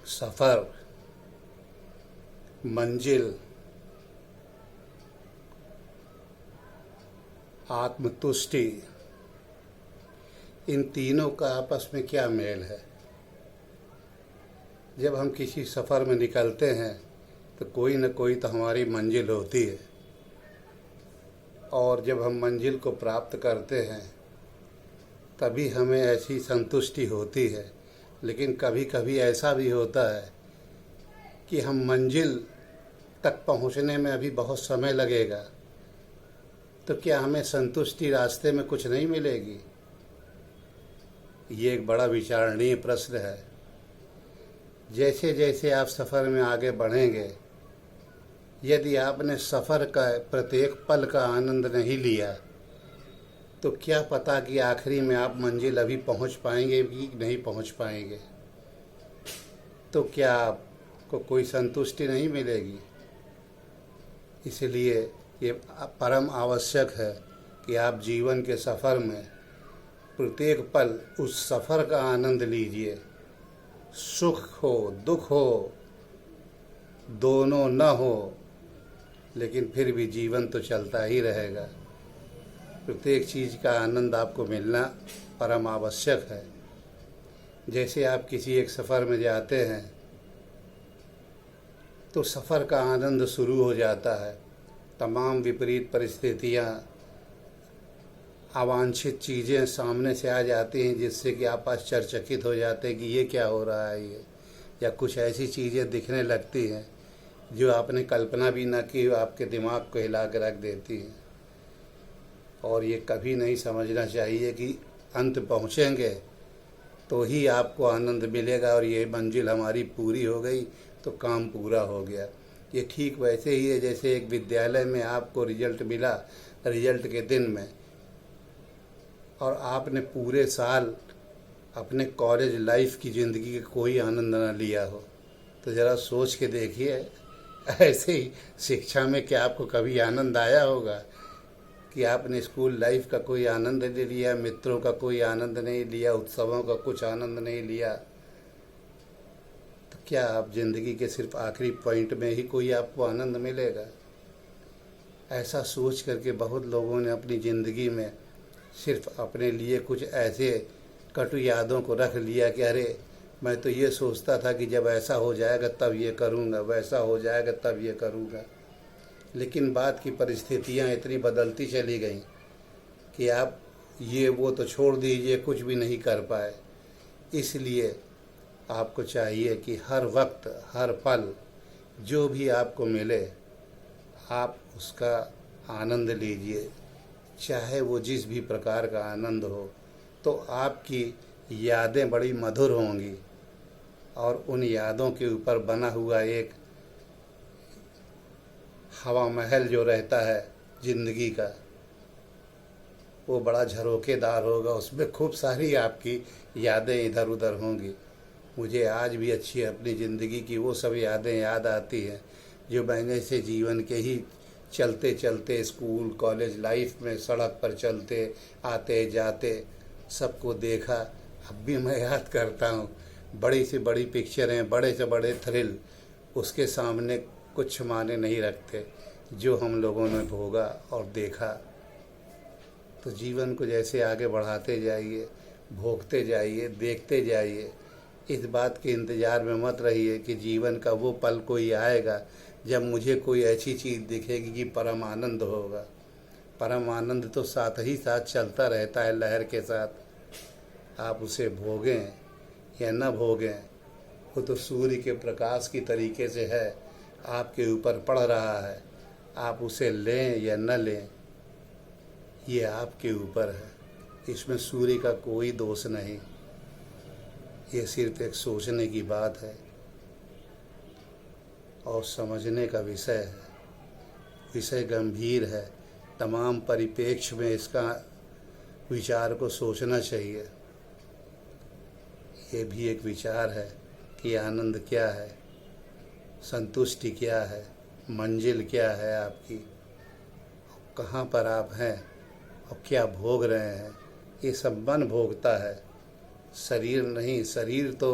सफ़र, मंजिल, आत्मतुष्टि, इन तीनों का आपस में क्या मेल है। जब हम किसी सफ़र में निकलते हैं तो कोई न कोई तो हमारी मंजिल होती है, और जब हम मंजिल को प्राप्त करते हैं तभी हमें ऐसी संतुष्टि होती है। लेकिन कभी कभी ऐसा भी होता है कि हम मंजिल तक पहुंचने में अभी बहुत समय लगेगा, तो क्या हमें संतुष्टि रास्ते में कुछ नहीं मिलेगी? ये एक बड़ा विचारणीय प्रश्न है। जैसे जैसे आप सफ़र में आगे बढ़ेंगे, यदि आपने सफ़र का प्रत्येक पल का आनंद नहीं लिया तो क्या पता कि आखिरी में आप मंजिल अभी पहुंच पाएंगे भी नहीं पहुंच पाएंगे। तो क्या आपको कोई संतुष्टि नहीं मिलेगी। इसलिए ये परम आवश्यक है कि आप जीवन के सफ़र में प्रत्येक पल उस सफ़र का आनंद लीजिए। सुख हो दुख हो दोनों न हो, लेकिन फिर भी जीवन तो चलता ही रहेगा। प्रत्येक चीज़ का आनंद आपको मिलना परम आवश्यक है। जैसे आप किसी एक सफ़र में जाते हैं तो सफ़र का आनंद शुरू हो जाता है। तमाम विपरीत परिस्थितियाँ, अवांछित चीज़ें सामने से आ जाती हैं जिससे कि आप आश्चर्यचकित हो जाते हैं कि ये क्या हो रहा है ये, या कुछ ऐसी चीज़ें दिखने लगती हैं जो आपने कल्पना भी ना की, आपके दिमाग को हिला के रख देती हैं। और ये कभी नहीं समझना चाहिए कि अंत पहुँचेंगे तो ही आपको आनंद मिलेगा और ये मंजिल हमारी पूरी हो गई तो काम पूरा हो गया। ये ठीक वैसे ही है जैसे एक विद्यालय में आपको रिजल्ट मिला रिजल्ट के दिन में, और आपने पूरे साल अपने कॉलेज लाइफ की ज़िंदगी का कोई आनंद न लिया हो। तो ज़रा सोच के देखिए, ऐसे ही शिक्षा में क्या आपको कभी आनंद आया होगा कि आपने स्कूल लाइफ का कोई आनंद नहीं लिया, मित्रों का कोई आनंद नहीं लिया, उत्सवों का कुछ आनंद नहीं लिया। तो क्या आप ज़िंदगी के सिर्फ आखिरी पॉइंट में ही कोई आपको आनंद मिलेगा? ऐसा सोच करके बहुत लोगों ने अपनी ज़िंदगी में सिर्फ अपने लिए कुछ ऐसे कटु यादों को रख लिया कि अरे मैं तो ये सोचता था कि जब ऐसा हो जाएगा तब ये करूँगा, वैसा हो जाएगा तब ये करूँगा। लेकिन बाद की परिस्थितियाँ इतनी बदलती चली गई कि आप ये वो तो छोड़ दीजिए, कुछ भी नहीं कर पाए। इसलिए आपको चाहिए कि हर वक्त हर पल जो भी आपको मिले आप उसका आनंद लीजिए, चाहे वो जिस भी प्रकार का आनंद हो। तो आपकी यादें बड़ी मधुर होंगी और उन यादों के ऊपर बना हुआ एक हवा महल जो रहता है ज़िंदगी का, वो बड़ा झरोखेदार होगा। उसमें खूब सारी आपकी यादें इधर उधर होंगी। मुझे आज भी अच्छी अपनी ज़िंदगी की वो सब यादें याद आती हैं जो मैंने से जीवन के ही चलते चलते स्कूल कॉलेज लाइफ में सड़क पर चलते आते जाते सबको देखा। अब भी मैं याद करता हूँ। बड़ी से बड़ी पिक्चरें, बड़े से बड़े थ्रिल उसके सामने कुछ माने नहीं रखते जो हम लोगों ने भोगा और देखा। तो जीवन को जैसे आगे बढ़ाते जाइए, भोगते जाइए, देखते जाइए। इस बात के इंतज़ार में मत रहिए कि जीवन का वो पल कोई आएगा जब मुझे कोई ऐसी चीज़ दिखेगी कि परम आनंद होगा। परम आनंद तो साथ ही साथ चलता रहता है लहर के साथ। आप उसे भोगें या न भोगें, वो तो सूर्य के प्रकाश की तरीके से है, आपके ऊपर पड़ रहा है। आप उसे लें या न लें, ये आपके ऊपर है। इसमें सूर्य का कोई दोष नहीं। ये सिर्फ एक सोचने की बात है और समझने का विषय है। विषय गंभीर है। तमाम परिप्रेक्ष्य में इसका विचार को सोचना चाहिए। ये भी एक विचार है कि आनंद क्या है, संतुष्टि क्या है, मंजिल क्या है आपकी, कहाँ पर आप हैं और क्या भोग रहे हैं। ये सब मन भोगता है, शरीर नहीं। शरीर तो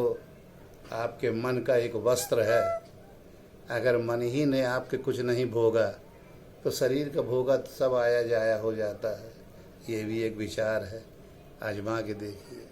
आपके मन का एक वस्त्र है। अगर मन ही ने आपके कुछ नहीं भोगा तो शरीर का भोगा तो सब आया जाया हो जाता है। ये भी एक विचार है, आजमा के देखिए।